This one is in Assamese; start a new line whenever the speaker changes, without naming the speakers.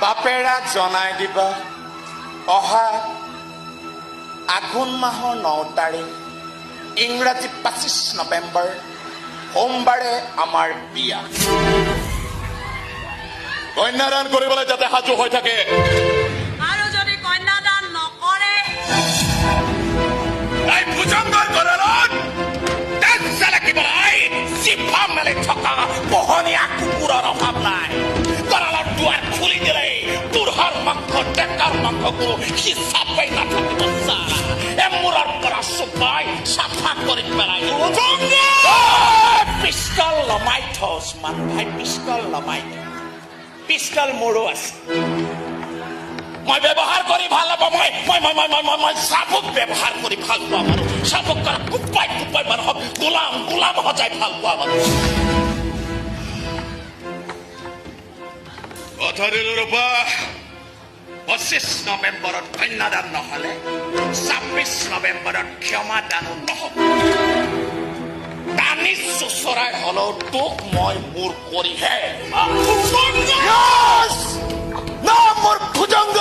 বাপেৰা জনাই দিবা অহা আঘোণ মাহৰ 9 তাৰিখ ইংৰাজী 25 নৱেম্বৰ সোমবাৰে আমাৰ বিয়া।
কন্যাদান কৰিবলৈ যাতে সাজু হৈ থাকে।
আৰু যদি কন্যাদান নকৰে
এই ভুজংগৰ গড়ালত তেজ জালকিবলৈ জিভা মেলি থকা পোহনীয়া কুকুৰৰ অভাৱ নাই। গড়ালৰ দুৱাৰ খুলি দিলে বুঢ়াৰ মাংস ডেকাৰ মাংস কোনো হিচাপেই নাথাকিব। চালা এমূৰৰ পৰা চুবাই চাফা কৰি পেলাই পিষ্টল লমাই থ মান ভাই, পিষ্টল লমাই থ। পিষ্টল মোৰো আছে, মই ব্যৱহাৰ কৰি ভাল নাপাওঁ। মই চাবুক ব্যৱহাৰ কৰি ভাল পোৱা মানুহ। চাবুক কৰা কুপাই কুপাই মানুহক গোলাম গোলাম সজাই ভাল পোৱা মানুহ।
কথা দিলো ৰূপা,
25 নৱেম্বৰত কন্যাদান নহলে 26 নৱেম্বৰত ক্ষমাদানো নহব। টানি চুচৰাই হলেও তোক মই মোৰ কৰিহে মোৰ ভুজংগ